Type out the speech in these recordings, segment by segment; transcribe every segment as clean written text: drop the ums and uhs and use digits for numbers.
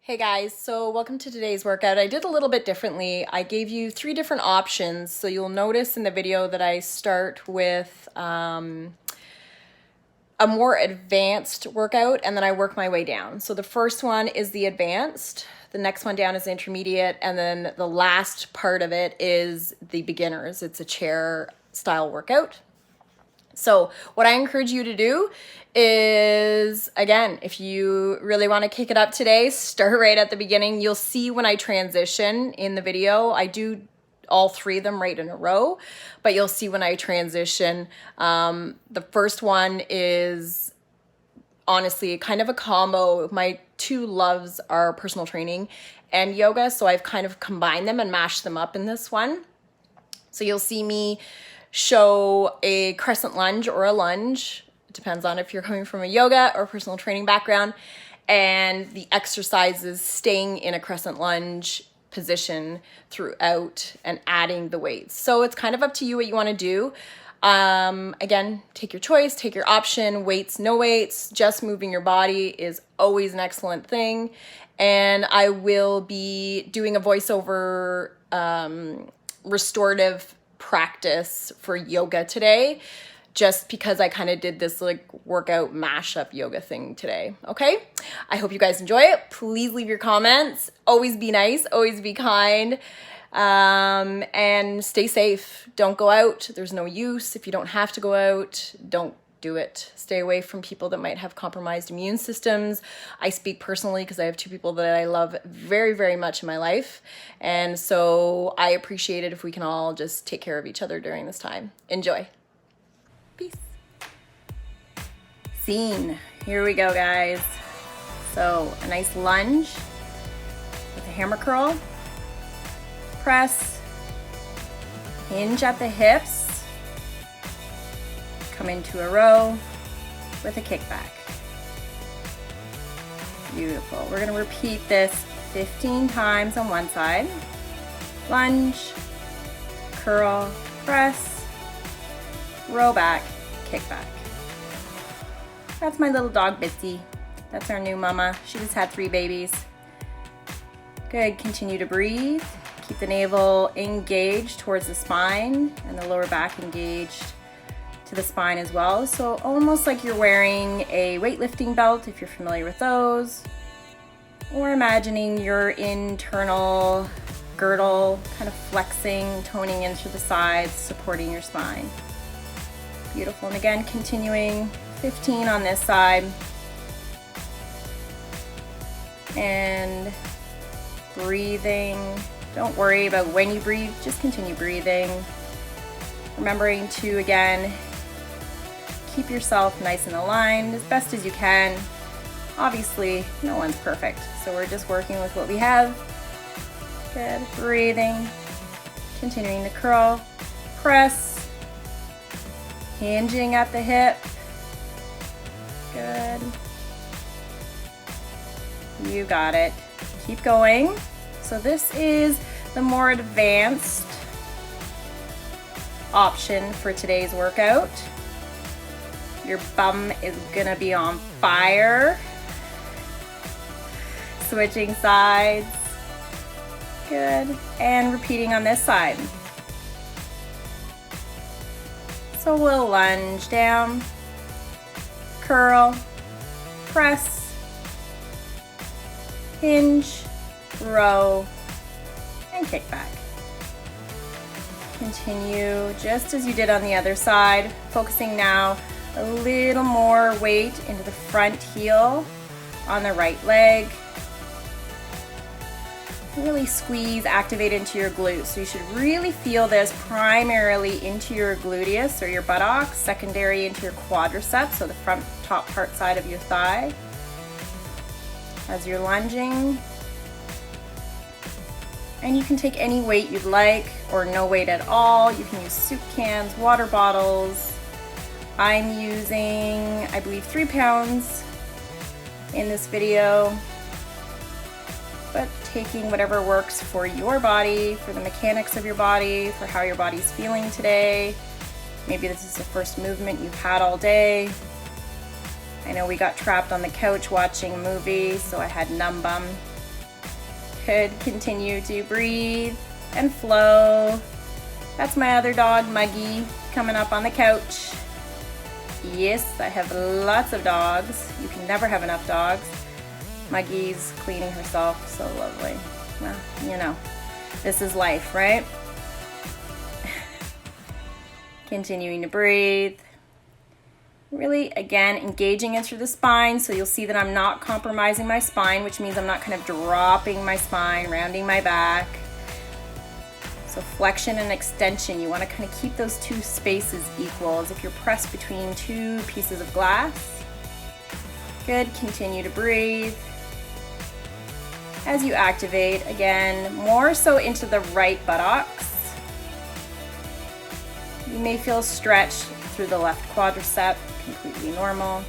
Hey guys, so welcome to today's workout. I did a little bit differently. I gave you 3 different options. So you'll notice in the video that I start with a more advanced workout and then I work my way down. So the first one is the advanced, the next one down is the intermediate, and then the last part of it is the beginners. It's a chair style workout. So what I encourage you to do is, again, if you really want to kick it up today, start right at the beginning. You'll see when I transition in the video, I do all 3 of them right in a row, but you'll see when I transition. The first one is honestly kind of a combo. My 2 loves are personal training and yoga, so I've kind of combined them and mashed them up in this one. So you'll see me show a crescent lunge or a lunge. It depends on if you're coming from a yoga or personal training background. And the exercise is staying in a crescent lunge position throughout and adding the weights. So it's kind of up to you what you want to do. Again, take your choice, take your option. Weights, no weights, just moving your body is always an excellent thing. And I will be doing a voiceover restorative practice for yoga today, just because I kind of did this like workout mashup yoga thing today. Okay, I hope you guys enjoy it. Please leave your comments. Always be nice, always be kind, and stay safe. Don't go out. There's no use. If you don't have to go out, don't do it. Stay away from people that might have compromised immune systems. I speak personally because I have 2 people that I love very, very much in my life. And so I appreciate it if we can all just take care of each other during this time. Enjoy. Peace. Scene. Here we go, guys. So a nice lunge with a hammer curl. Press. Hinge at the hips. Come into a row with a kickback. Beautiful. We're going to repeat this 15 times on one side. Lunge, curl, press, row back, kick back. That's my little dog Bitsy. That's our new mama. She just had 3 babies. Good. Continue to breathe. Keep the navel engaged towards the spine and the lower back engaged to the spine as well. So almost like you're wearing a weightlifting belt if you're familiar with those, or imagining your internal girdle kind of flexing, toning into the sides, supporting your spine. Beautiful. And again, continuing 15 on this side. And breathing. Don't worry about when you breathe, just continue breathing. Remembering to, again, keep yourself nice and aligned as best as you can. Obviously, no one's perfect, so we're just working with what we have. Good. Breathing. Continuing to curl. Press. Hinging at the hip. Good. You got it. Keep going. So this is the more advanced option for today's workout. Your bum is gonna be on fire. Switching sides. Good. And repeating on this side. So we'll lunge down, curl, press, hinge, row, and kick back. Continue just as you did on the other side, focusing now a little more weight into the front heel on the right leg. Really squeeze, activate into your glutes. So you should really feel this primarily into your gluteus or your buttocks, secondary into your quadriceps, so the front top part side of your thigh. As you're lunging, and you can take any weight you'd like or no weight at all. You can use soup cans, water bottles. I'm using, I believe, 3 pounds in this video, but taking whatever works for your body, for the mechanics of your body, for how your body's feeling today. Maybe this is the first movement you've had all day. I know we got trapped on the couch watching a movie, so I had Numb Bum Good, continue to breathe and flow. That's my other dog, Muggy, coming up on the couch. Yes, I have lots of dogs. You can never have enough dogs. Muggy's cleaning herself, so lovely. Well, you know, this is life, right? Continuing to breathe. Really, again, engaging into the spine, so you'll see that I'm not compromising my spine, which means I'm not kind of dropping my spine, rounding my back. So flexion and extension, you want to kind of keep those two spaces equal, as if you're pressed between two pieces of glass. Good, continue to breathe. As you activate, again, more so into the right buttocks. You may feel stretch through the left quadricep, completely normal,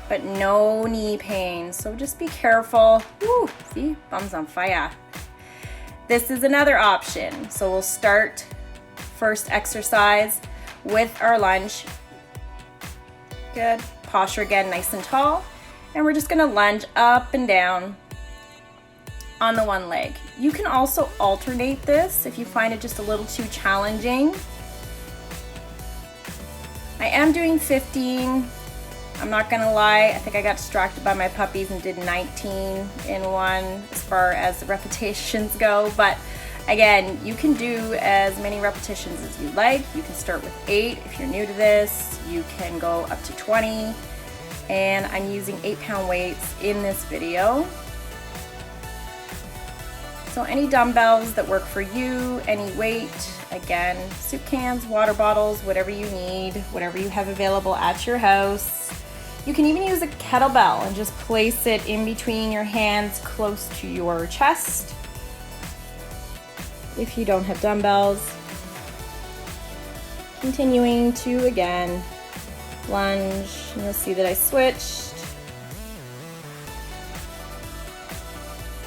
but no knee pain, so just be careful. Woo, see, bum's on fire. This is another option, so we'll start first exercise with our lunge. Good, posture again nice and tall, and we're just gonna lunge up and down on the one leg. You can also alternate this if you find it just a little too challenging. I am doing 15. I'm not gonna lie, I think I got distracted by my puppies and did 19 in one as far as the repetitions go. But again, you can do as many repetitions as you like. You can start with 8 if you're new to this. You can go up to 20. And I'm using 8-pound weights in this video. So any dumbbells that work for you, any weight, again, soup cans, water bottles, whatever you need, whatever you have available at your house. You can even use a kettlebell and just place it in between your hands close to your chest. If you don't have dumbbells. Continuing to, again, lunge, and you'll see that I switched.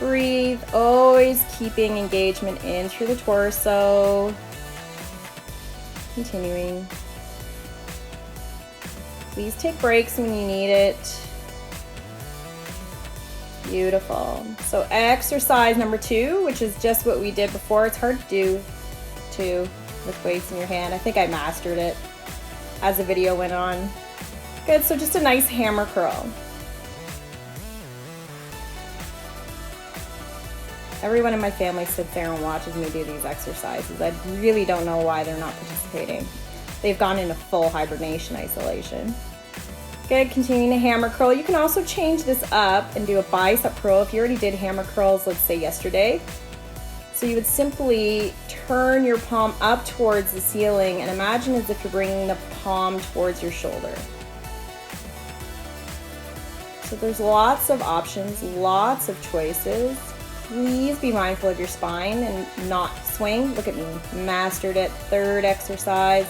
Breathe, always keeping engagement in through the torso. Continuing. Please take breaks when you need it. Beautiful. So exercise number 2, which is just what we did before. It's hard to do too with weights in your hand. I think I mastered it as the video went on. Good, so just a nice hammer curl. Everyone in my family sits there and watches me do these exercises. I really don't know why they're not participating. They've gone into full hibernation isolation. Good, continuing to hammer curl. You can also change this up and do a bicep curl if you already did hammer curls, let's say yesterday. So you would simply turn your palm up towards the ceiling and imagine as if you're bringing the palm towards your shoulder. So there's lots of options, lots of choices. Please be mindful of your spine and not swing. Look at me, mastered it. 3rd exercise.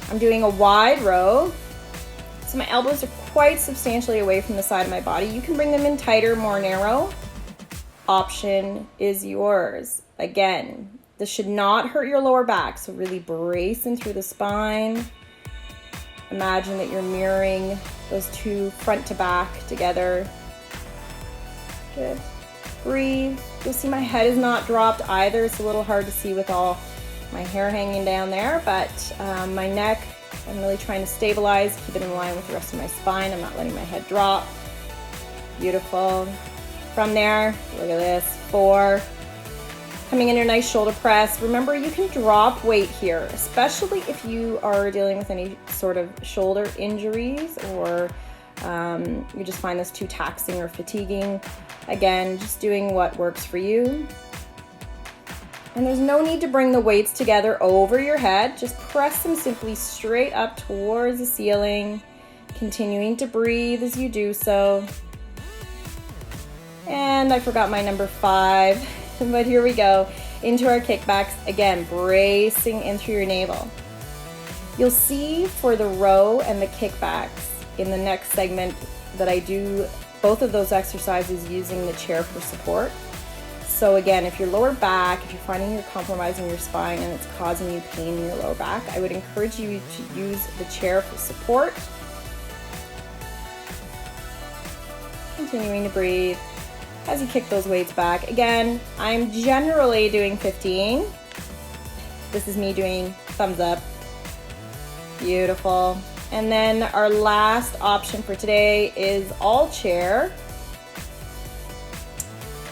I'm doing a wide row. So my elbows are quite substantially away from the side of my body. You can bring them in tighter, more narrow. Option is yours. Again, this should not hurt your lower back, so really brace in through the spine. Imagine that you're mirroring those two front to back together. Good. Breathe. You'll see my head is not dropped either. It's a little hard to see with all my hair hanging down there, but my neck, I'm really trying to stabilize, keep it in line with the rest of my spine. I'm not letting my head drop. Beautiful. From there, look at this, 4. Coming into a nice shoulder press. Remember, you can drop weight here, especially if you are dealing with any sort of shoulder injuries or you just find this too taxing or fatiguing. Again, just doing what works for you. And there's no need to bring the weights together over your head. Just press them simply straight up towards the ceiling, continuing to breathe as you do so. And I forgot my number 5, but here we go. Into our kickbacks, again, bracing in through your navel. You'll see for the row and the kickbacks in the next segment that I do both of those exercises using the chair for support. So again, if your lower back, if you're finding you're compromising your spine and it's causing you pain in your lower back, I would encourage you to use the chair for support. Continuing to breathe. as you kick those weights back. Again, I'm generally doing 15. This is me doing thumbs up. Beautiful. And then our last option for today is all chair.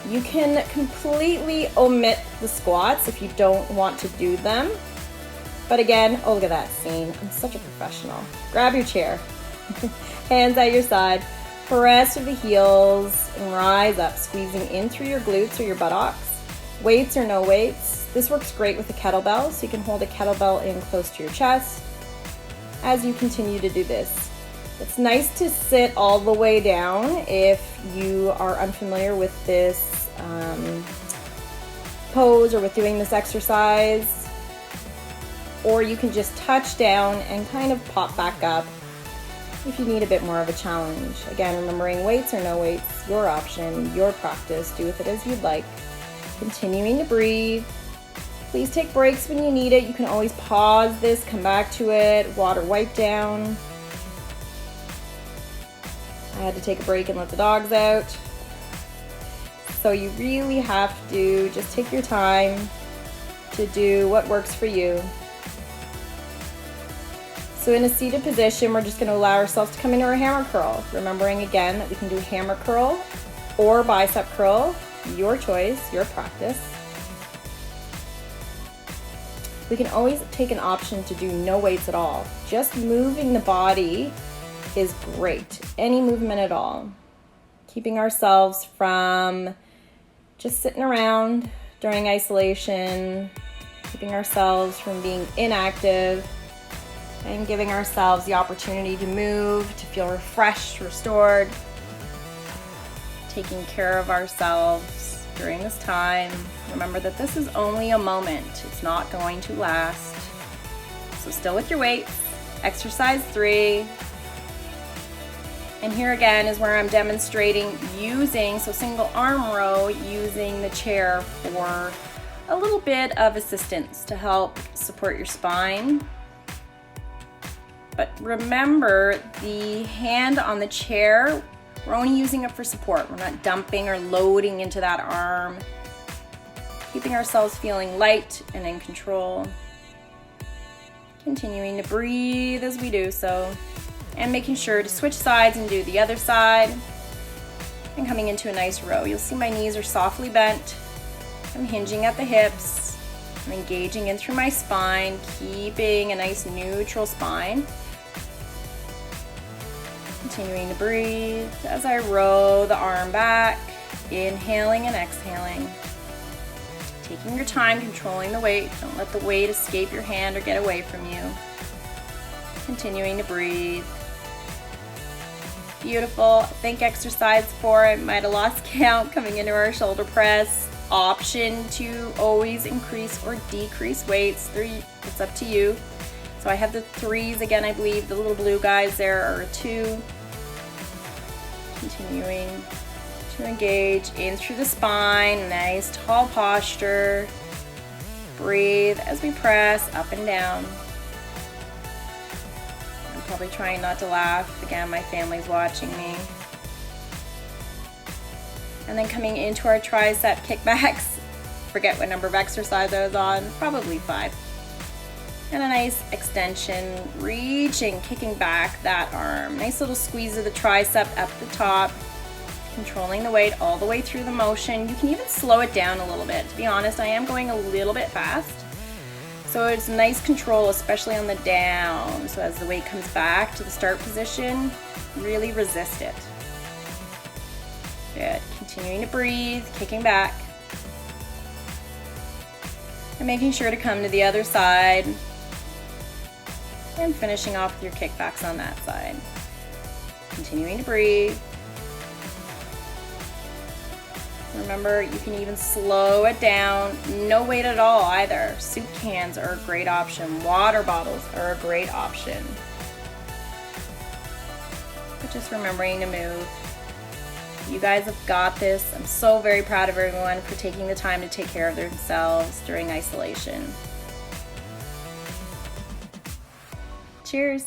You can completely omit the squats if you don't want to do them. But again, oh, look at that scene. I'm such a professional. Grab your chair, hands at your side, press through the heels and rise up, squeezing in through your glutes or your buttocks. Weights or no weights. This works great with a kettlebell, so you can hold a kettlebell in close to your chest as you continue to do this. It's nice to sit all the way down if you are unfamiliar with this pose or with doing this exercise, or you can just touch down and kind of pop back up if you need a bit more of a challenge. Again, remembering weights or no weights, your option, your practice, do with it as you'd like. Continuing to breathe. Please take breaks when you need it. You can always pause this, come back to it, water wipe down. I had to take a break and let the dogs out. So you really have to just take your time to do what works for you. So in a seated position, we're just going to allow ourselves to come into our hammer curl. Remembering again that we can do hammer curl or bicep curl, your choice, your practice. We can always take an option to do no weights at all. Just moving the body is great. Any movement at all. Keeping ourselves from just sitting around during isolation, keeping ourselves from being inactive, and giving ourselves the opportunity to move, to feel refreshed, restored, taking care of ourselves during this time. Remember that this is only a moment. It's not going to last. So still with your weights, exercise 3. And here again is where I'm demonstrating using, so single arm row, using the chair for a little bit of assistance to help support your spine. But remember, the hand on the chair, we're only using it for support. We're not dumping or loading into that arm. Keeping ourselves feeling light and in control. Continuing to breathe as we do so. And making sure to switch sides and do the other side. And coming into a nice row. You'll see my knees are softly bent. I'm hinging at the hips. I'm engaging in through my spine, keeping a nice neutral spine. Continuing to breathe as I row the arm back, inhaling and exhaling. Taking your time, controlling the weight. Don't let the weight escape your hand or get away from you. Continuing to breathe. Beautiful. Think exercise 4. I might have lost count coming into our shoulder press. Option to always increase or decrease weights. 3, it's up to you. So I have the 3s again, I believe. The little blue guys there are a 2. Continuing to engage in through the spine. Nice tall posture. Breathe as we press up and down. I'm probably trying not to laugh. Again, my family's watching me. And then coming into our tricep kickbacks. Forget what number of exercise I was on. Probably 5. And a nice extension, reaching, kicking back that arm. Nice little squeeze of the tricep up the top. Controlling the weight all the way through the motion. You can even slow it down a little bit. To be honest, I am going a little bit fast. So it's nice control, especially on the down. So as the weight comes back to the start position, really resist it. Good. Continuing to breathe, kicking back. And making sure to come to the other side. And finishing off with your kickbacks on that side. Continuing to breathe. Remember, you can even slow it down. No weight at all either. Soup cans are a great option. Water bottles are a great option. But just remembering to move. You guys have got this. I'm so very proud of everyone for taking the time to take care of themselves during isolation. Cheers.